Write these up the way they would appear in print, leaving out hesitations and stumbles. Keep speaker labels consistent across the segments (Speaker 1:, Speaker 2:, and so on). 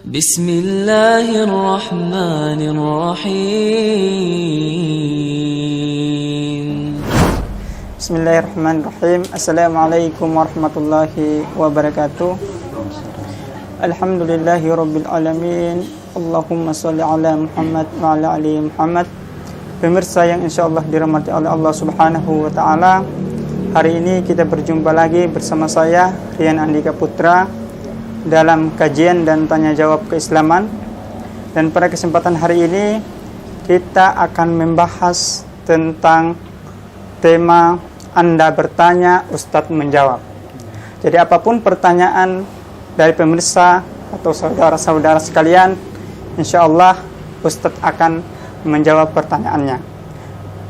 Speaker 1: Bismillahirrahmanirrahim.
Speaker 2: Bismillahirrahmanirrahim. Assalamualaikum warahmatullahi wabarakatuh. Alhamdulillahi rabbil alamin. Allahumma sholli ala Muhammad wa ala ali Muhammad. Pemirsa yang insyaallah dirahmati oleh Allah Subhanahu wa taala, hari ini kita berjumpa lagi bersama saya Rian Andika Putra dalam kajian dan tanya jawab keislaman. Dan pada kesempatan hari ini kita akan membahas tentang tema Anda bertanya, Ustadz menjawab. Jadi apapun pertanyaan dari pemirsa atau saudara-saudara sekalian, insya Allah Ustadz akan menjawab pertanyaannya.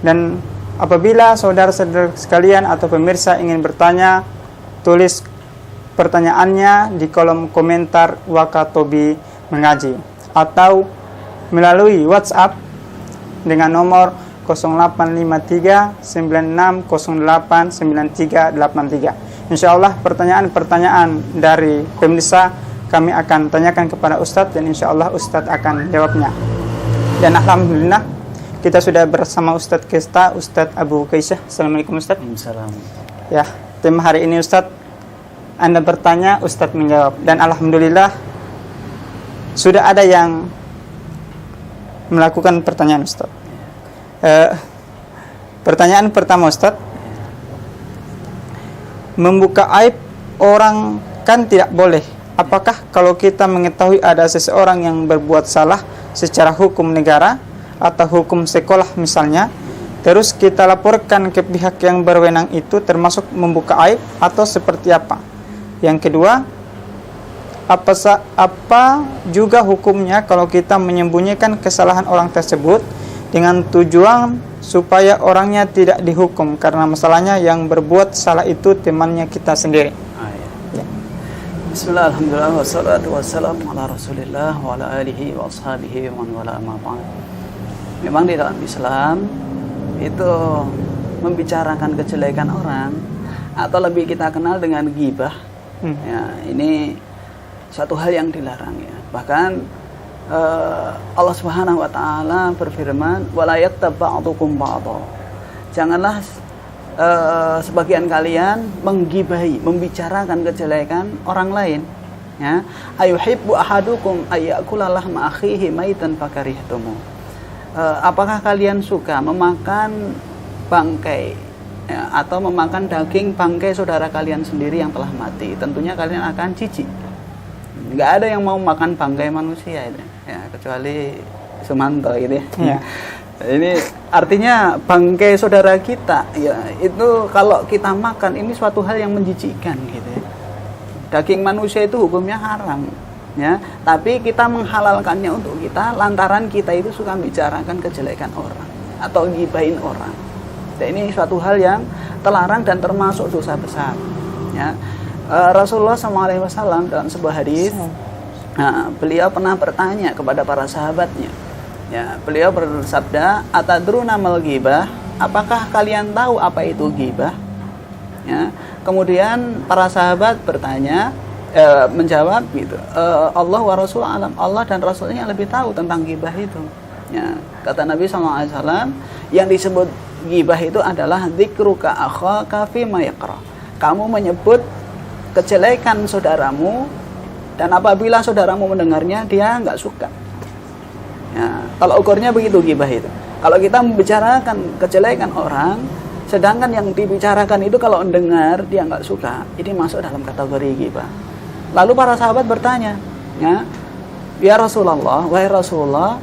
Speaker 2: Dan apabila saudara-saudara sekalian atau pemirsa ingin bertanya, tulis pertanyaannya di kolom komentar Wakatobi Mengaji atau melalui WhatsApp dengan nomor 0853 9608 9383. Insya Allah pertanyaan-pertanyaan dari pemirsa kami akan tanyakan kepada Ustadz dan insya Allah Ustadz akan jawabnya. Dan alhamdulillah kita sudah bersama Ustadz kita, Ustadz Abu Kaisyah. Assalamualaikum Ustadz.
Speaker 3: Assalamualaikum.
Speaker 2: Ya, tema hari ini Ustadz, Anda bertanya, Ustadz menjawab. Dan alhamdulillah sudah ada yang melakukan pertanyaan Ustadz. Pertanyaan pertama Ustadz, membuka aib orang kan tidak boleh. Apakah kalau kita mengetahui ada seseorang yang berbuat salah secara hukum negara atau hukum sekolah misalnya, terus kita laporkan ke pihak yang berwenang, itu termasuk membuka aib atau seperti apa? Yang kedua, apa juga hukumnya kalau kita menyembunyikan kesalahan orang tersebut dengan tujuan supaya orangnya tidak dihukum karena masalahnya yang berbuat salah itu temannya kita sendiri? Ya.
Speaker 3: Bismillah, alhamdulillah, wassalatu wassalamu ala rasulillah wa ala alihi wa ashabihi wa man wala amma ba'd. Memang di dalam Islam itu membicarakan kejelekan orang atau lebih kita kenal dengan ghibah, ya, ini satu hal yang dilarang, ya. Bahkan Allah Subhanahu wa taala berfirman, "Wala yattab ba'dukum ba'dha." Janganlah sebagian kalian menggibahi, membicarakan kejelekan orang lain, ya. Ayuhibbu ahadukum ayyakula lahma akhihi maitan fakarihtumu. Apakah kalian suka memakan bangkai, ya, atau memakan daging bangkai saudara kalian sendiri yang telah mati? Tentunya kalian akan jijik. Nggak ada yang mau makan bangkai manusia itu, ya, kecuali Sumanto gitu, ya. Ini artinya bangkai saudara kita, ya, itu kalau kita makan ini suatu hal yang menjijikkan gitu, ya. Daging manusia itu hukumnya haram, ya, tapi kita menghalalkannya untuk kita lantaran kita itu suka bicarakan kejelekan orang atau gibahin orang. Dan ini suatu hal yang terlarang dan termasuk dosa besar, ya. Rasulullah SAW dalam sebuah hadis, beliau pernah bertanya kepada para sahabatnya, ya, beliau bersabda, atadruna mal ghibah, apakah kalian tahu apa itu ghibah? Ya, kemudian para sahabat bertanya, menjawab gitu, Allah wa Rasul alam, Allah dan Rasulnya lebih tahu tentang ghibah itu. Ya, kata Nabi SAW, yang disebut ghibah itu adalah dzikruka akhaka fima yaqra. Kamu menyebut kejelekan saudaramu dan apabila saudaramu mendengarnya dia nggak suka. Ya, kalau ukurnya begitu ghibah itu. Kalau kita membicarakan kejelekan orang, sedangkan yang dibicarakan itu kalau mendengar dia nggak suka, ini masuk dalam kategori ghibah. Lalu para sahabat bertanya, ya Rasulullah, wahai Rasulullah,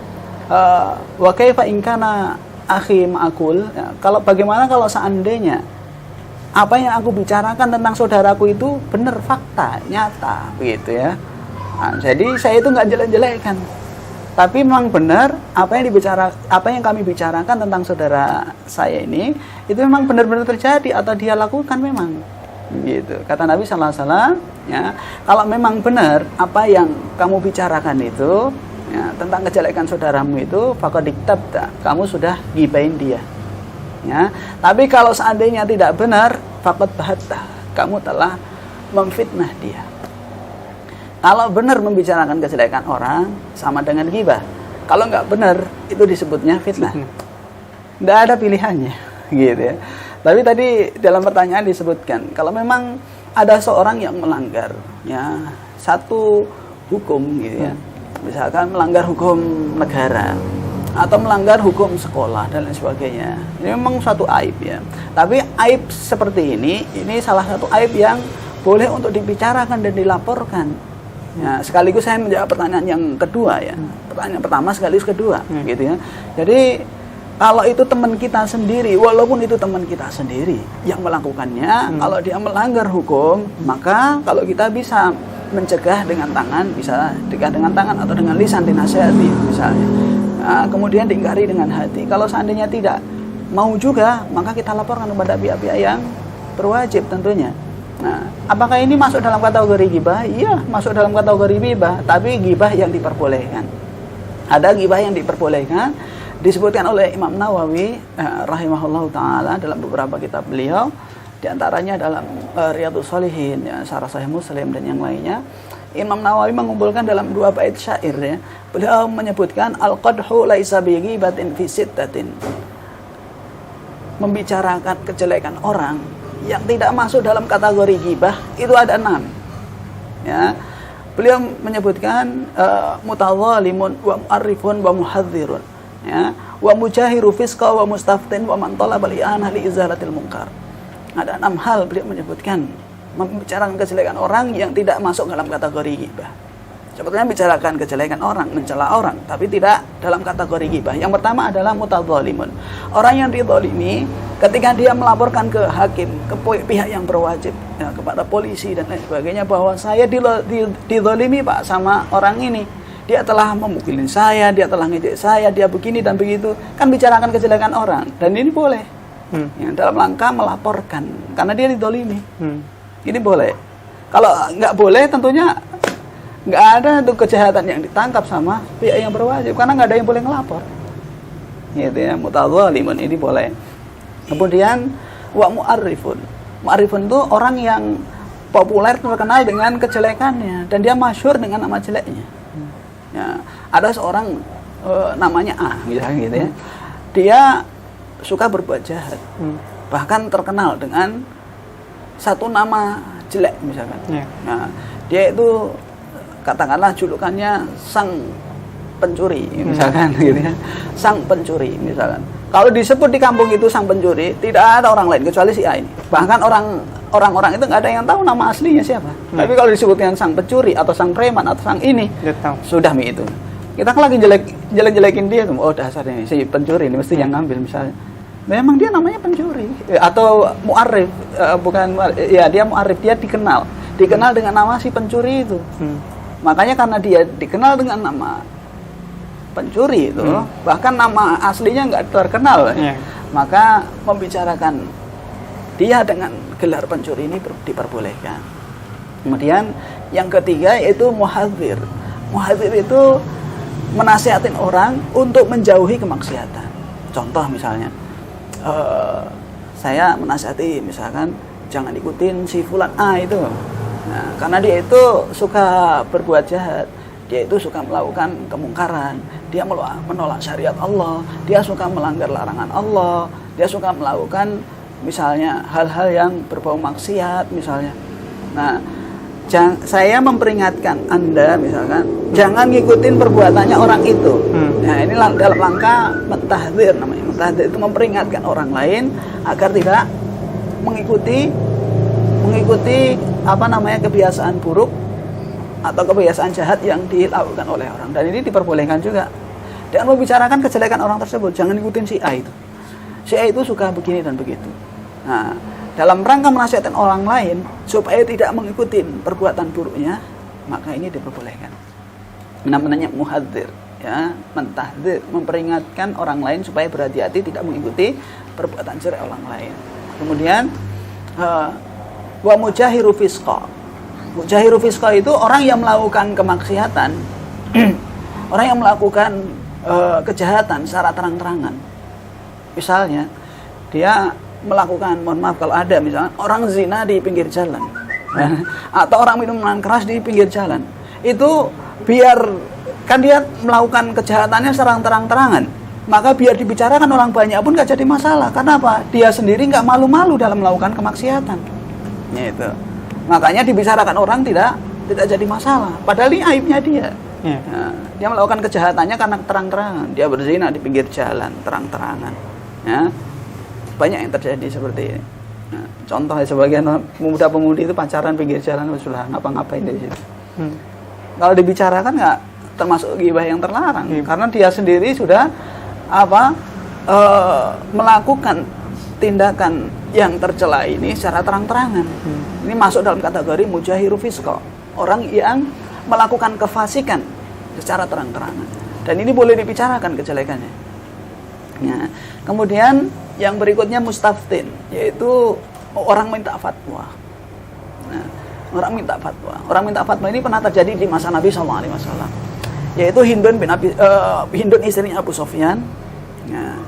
Speaker 3: wa kaifa in kana akhi ma'akul, ya, kalau bagaimana kalau seandainya apa yang aku bicarakan tentang saudaraku itu benar, fakta, nyata, begitu, ya. Nah, jadi saya itu nggak jelek-jelekan, tapi memang benar apa yang kami bicarakan tentang saudara saya ini itu memang benar-benar terjadi atau dia lakukan memang, gitu. Kata Nabi SAW, ya, kalau memang benar apa yang kamu bicarakan itu, ya, tentang kejelekan saudaramu itu, faqad iktabta, kamu sudah gibahin dia. Ya, tapi kalau seandainya tidak benar, faqad bahatta, kamu telah memfitnah dia. Kalau benar membicarakan kejelekan orang sama dengan ghibah. Kalau nggak benar itu disebutnya fitnah. Nggak ada pilihannya, gitu ya. Tapi tadi dalam pertanyaan disebutkan kalau memang ada seorang yang melanggar ya satu hukum gitu ya. Misalkan melanggar hukum negara atau melanggar hukum sekolah dan lain sebagainya. Ini memang suatu aib ya. Tapi aib seperti ini salah satu aib yang boleh untuk dibicarakan dan dilaporkan. Ya, sekaligus saya menjawab pertanyaan yang kedua ya. Pertanyaan pertama sekaligus kedua gitu ya. Jadi kalau itu teman kita sendiri, walaupun itu teman kita sendiri yang melakukannya, kalau dia melanggar hukum, maka kalau kita bisa mencegah dengan tangan, bisa dengan tangan atau dengan lisan dinasihati misalnya. Nah, kemudian diingkari dengan hati. Kalau seandainya tidak mau juga, maka kita laporkan kepada pihak-pihak yang berwajib tentunya. Nah, apakah ini masuk dalam kategori ghibah? Iya, masuk dalam kategori ghibah, tapi ghibah yang diperbolehkan. Ada ghibah yang diperbolehkan. Disebutkan oleh Imam Nawawi rahimahullah ta'ala dalam beberapa kitab beliau, diantaranya dalam Riyadhus Shalihin ya, Syarah Sahih Muslim dan yang lainnya. Imam Nawawi mengumpulkan dalam 2 bait syair ya. Beliau menyebutkan al-qadhu laisa bi ghibatin fi sittatin. Membicarakan kejelekan orang yang tidak masuk dalam kategori ghibah itu ada 6. Ya. Beliau menyebutkan mutadzalimun wa mu'arrifun wa muhadzirun. Ya, wa mujahiru fisqa wa mustaftin wa man talaba li'anah li izalatil munkar. Ada 6 hal beliau menyebutkan membicarakan kejelekan orang yang tidak masuk dalam kategori ghibah. Sebetulnya bicarakan kejelekan orang, mencela orang, tapi tidak dalam kategori ghibah. Yang pertama adalah mutadzalimun. Orang yang dizalimi ketika dia melaporkan ke hakim, ke pihak yang berwajib, ya, kepada polisi dan lain sebagainya bahwa saya dizalimi Pak sama orang ini. Dia telah memukulin saya, dia telah ngejek saya, dia begini dan begitu. Kan bicarakan kejelekan orang. Dan ini boleh. Ya, dalam langkah melaporkan. Karena dia dizalimi. Ini boleh. Kalau nggak boleh tentunya nggak ada tuh kejahatan yang ditangkap sama pihak yang berwajib. Karena nggak ada yang boleh ngelapor. Gitu ya, mutadzalimun ini boleh. Kemudian wa mu'arrifun. Mu'arrifun itu orang yang populer terkenal dengan kejelekannya. Dan dia masyhur dengan nama jeleknya. Ya, ada seorang namanya A misalnya gitu ya. Dia suka berbuat jahat. Bahkan terkenal dengan satu nama jelek misalkan. Nah, dia itu katakanlah julukannya sang pencuri misalkan gitu ya. Sang pencuri misalkan. Kalau disebut di kampung itu sang pencuri, tidak ada orang lain kecuali si A ini. Bahkan orang-orang itu nggak ada yang tahu nama aslinya siapa. Tapi kalau disebutkan sang pencuri atau sang preman atau sang ini, sudah mi itu. Kita kan lagi jelek-jelekin dia tuh. Oh dasar ini si pencuri ini mesti yang ngambil misalnya. Memang dia namanya pencuri atau mu'arif, ya dia mu'arif, dia dikenal dengan nama si pencuri itu. Makanya karena dia dikenal dengan nama pencuri itu, bahkan nama aslinya nggak terkenal, maka membicarakan dia dengan gelar pencuri ini diperbolehkan. Kemudian yang ketiga yaitu muhadzir. Muhadzir itu menasihatin orang untuk menjauhi kemaksiatan. Contoh misalnya, saya menasihati misalkan jangan ikutin si fulan A itu. Nah, karena dia itu suka berbuat jahat. Dia itu suka melakukan kemungkaran, dia menolak syariat Allah, dia suka melanggar larangan Allah, dia suka melakukan misalnya hal-hal yang berbau maksiat misalnya. Nah, saya memperingatkan Anda misalkan, jangan ngikutin perbuatannya orang itu. Nah, ini dalam langkah mentahdzir namanya. Mentahdzir itu memperingatkan orang lain agar tidak mengikuti kebiasaan buruk atau kebiasaan jahat yang dilakukan oleh orang. Dan ini diperbolehkan juga. Dan membicarakan kejelekan orang tersebut, jangan ikutin si A itu. Si A itu suka begini dan begitu. Nah, dalam rangka menasihatkan orang lain supaya tidak mengikuti perbuatan buruknya, maka ini diperbolehkan. Namanya muhadzir, ya, mentahdzir, memperingatkan orang lain supaya berhati-hati tidak mengikuti perbuatan jelek orang lain. Kemudian wa mujahiru fisqa. Mujahiru fisqa itu orang yang melakukan kemaksiatan, orang yang melakukan kejahatan secara terang-terangan. Misalnya, dia melakukan, mohon maaf kalau ada misalnya orang zina di pinggir jalan, atau orang minum minuman keras di pinggir jalan. itu biar kan dia melakukan kejahatannya serang terang-terangan, maka biar dibicarakan orang banyak pun nggak jadi masalah. Karena apa? Dia sendiri nggak malu-malu dalam melakukan kemaksiatan. Itu. Makanya dibicarakan orang tidak jadi masalah. Padahal ini aibnya dia. Nah, dia melakukan kejahatannya karena terang-terangan. Dia berzina di pinggir jalan terang-terangan. Ya. Banyak yang terjadi seperti ini. Nah, contoh sebagian pemuda-pemudi itu pacaran pinggir jalan, sudah ngapa-ngapain di situ. Kalau dibicarakan nggak termasuk ghibah yang terlarang, karena dia sendiri sudah melakukan tindakan yang tercela ini secara terang-terangan. Ini masuk dalam kategori mujahiru fisqa, orang yang melakukan kefasikan secara terang-terangan. Dan ini boleh dibicarakan kejelekannya. Ya. Kemudian yang berikutnya mustaftin, yaitu orang minta fatwa. Nah, orang minta fatwa. Orang minta fatwa ini pernah terjadi di masa Nabi SAW. Yaitu Hindun istrinya Abu Sufyan. Nah,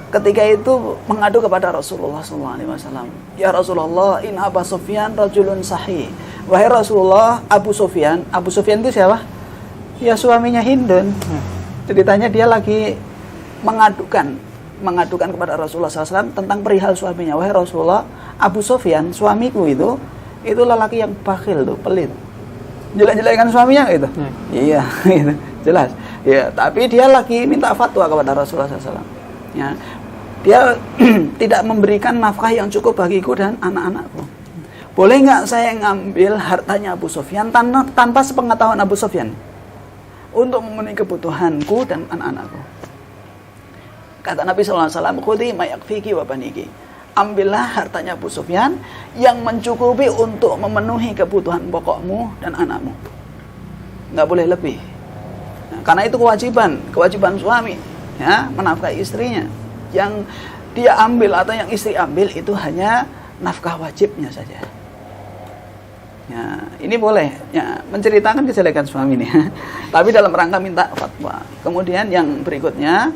Speaker 3: ketika itu mengadu kepada Rasulullah SAW. Ya Rasulullah, in Abu Sufyan rajulun sahih. Wahai Rasulullah, Abu Sufyan itu siapa? Ya suaminya Hindun. Ceritanya dia lagi mengadukan kepada Rasulullah SAW tentang perihal suaminya. Wahai Rasulullah, Abu Sufyan suamiku itu lelaki yang bakhil tuh, pelit. Jelek-jelekan suaminya gitu. Iya, gitu. Jelas. Ya, tapi dia lagi minta fatwa kepada Rasulullah SAW. Ya, dia tidak memberikan nafkah yang cukup bagiku dan anak-anakku. Boleh nggak saya ngambil hartanya Abu Sufyan tanpa sepengetahuan Abu Sufyan untuk memenuhi kebutuhanku dan anak-anakku? Kata Nabi SAW, khudhi ma yakfiki wa baniki. Ambillah hartanya Abu Sufyan yang mencukupi untuk memenuhi kebutuhan pokokmu dan anakmu. Nggak boleh lebih. Nah, karena itu kewajiban suami, ya, menafkahi istrinya. Yang dia ambil atau yang istri ambil itu hanya nafkah wajibnya saja. Ya, ini boleh, ya, menceritakan kejelekan suami ini, tapi dalam rangka minta fatwa. Kemudian yang berikutnya,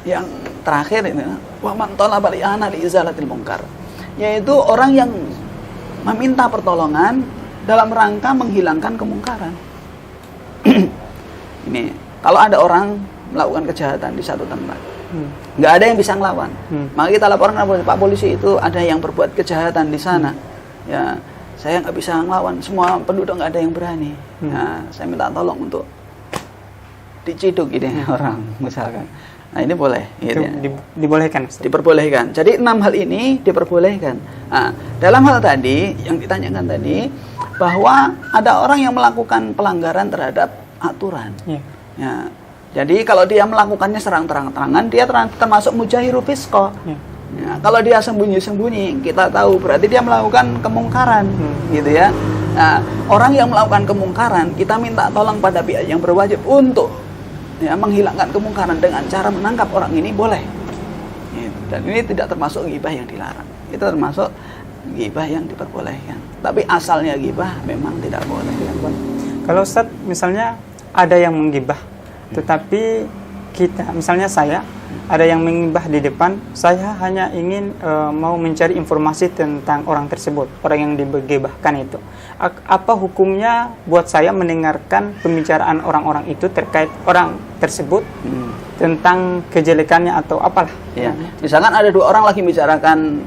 Speaker 3: yang terakhir ini, wa man talaba li'ana li'izalatil munkar, yaitu orang yang meminta pertolongan dalam rangka menghilangkan kemungkaran. Ini kalau ada orang melakukan kejahatan di satu tempat, nggak ada yang bisa ngelawan, maka kita laporan kepada Pak Polisi, itu ada yang berbuat kejahatan di sana. Ya, saya nggak bisa ngelawan, semua penduduk nggak ada yang berani. Nah, saya minta tolong untuk diciduk ini orang misalkan. Nah, ini boleh, gitu ya.
Speaker 2: Dibolehkan.
Speaker 3: Diperbolehkan. Jadi 6 hal ini diperbolehkan. Nah, dalam hal tadi yang ditanyakan tadi, bahwa ada orang yang melakukan pelanggaran terhadap aturan. Ya. Jadi kalau dia melakukannya serang terang-terangan, dia termasuk mujahiru fisqa. Ya, kalau dia sembunyi-sembunyi, kita tahu berarti dia melakukan kemungkaran, gitu ya. Nah, orang yang melakukan kemungkaran, kita minta tolong pada pihak yang berwajib untuk, ya, menghilangkan kemungkaran dengan cara menangkap orang ini, boleh. Gitu. Dan ini tidak termasuk ghibah yang dilarang. Itu termasuk ghibah yang diperbolehkan. Tapi asalnya ghibah memang tidak boleh dilakukan.
Speaker 2: Kalau Ustaz, misalnya ada yang menggibah, tetapi kita, misalnya saya, ada yang menggibah di depan, saya hanya ingin mau mencari informasi tentang orang tersebut, orang yang digibahkan itu. Apa hukumnya buat saya mendengarkan pembicaraan orang-orang itu terkait orang tersebut, tentang kejelekannya atau apalah?
Speaker 3: Ya. Misalkan ada 2 orang lagi bicarakan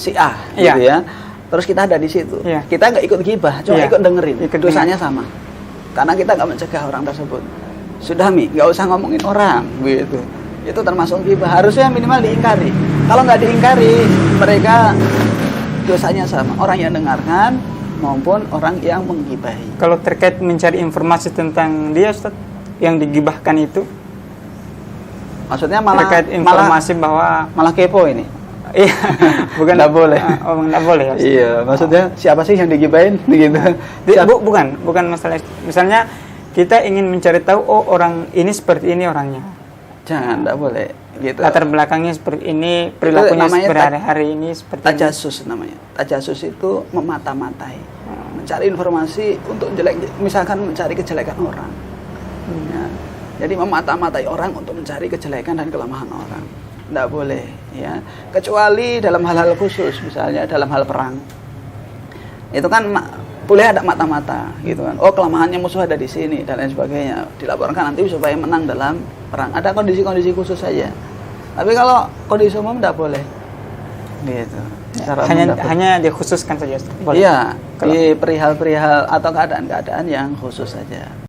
Speaker 3: si A, gitu ya. Terus kita ada di situ, kita nggak ikut gibah, cuma ikut dengerin, dosanya sama. Karena kita nggak mencegah orang tersebut. Sudah nggak usah ngomongin orang, gitu. Itu termasuk ghibah, harusnya minimal diingkari. Kalau nggak diingkari, mereka dosanya sama, orang yang dengarkan maupun orang yang menggibahi.
Speaker 2: Kalau terkait mencari informasi tentang dia, Ustaz, yang digibahkan itu,
Speaker 3: maksudnya malah
Speaker 2: terkait informasi bahwa
Speaker 3: malah kepo ini.
Speaker 2: Iya, bukan,
Speaker 3: nggak boleh.
Speaker 2: Nggak boleh. Ya,
Speaker 3: iya, maksudnya siapa sih yang digibahin, gitu?
Speaker 2: Bukan masalah. Misalnya kita ingin mencari tahu, oh orang ini seperti ini orangnya.
Speaker 3: Jangan, nggak boleh. Gitu.
Speaker 2: Latar belakangnya seperti ini, perilakunya berhari-hari ini seperti
Speaker 3: tajasus namanya. Tajasus itu memata-matai, mencari informasi untuk misalkan mencari kejelekan orang. Ya. Jadi memata-matai orang untuk mencari kejelekan dan kelemahan orang. Nggak boleh, ya. Kecuali dalam hal-hal khusus, misalnya dalam hal perang. Itu kan boleh ada mata-mata gitu kan. Oh, kelemahannya musuh ada di sini dan lain sebagainya. Dilaporkan nanti supaya menang dalam perang. Ada kondisi-kondisi khusus saja. Tapi kalau kondisi umum tidak boleh. Gitu. Secara umum tidak boleh.
Speaker 2: Hanya dikhususkan saja Ustaz. Boleh.
Speaker 3: Iya, di perihal-perihal atau keadaan-keadaan yang khusus saja.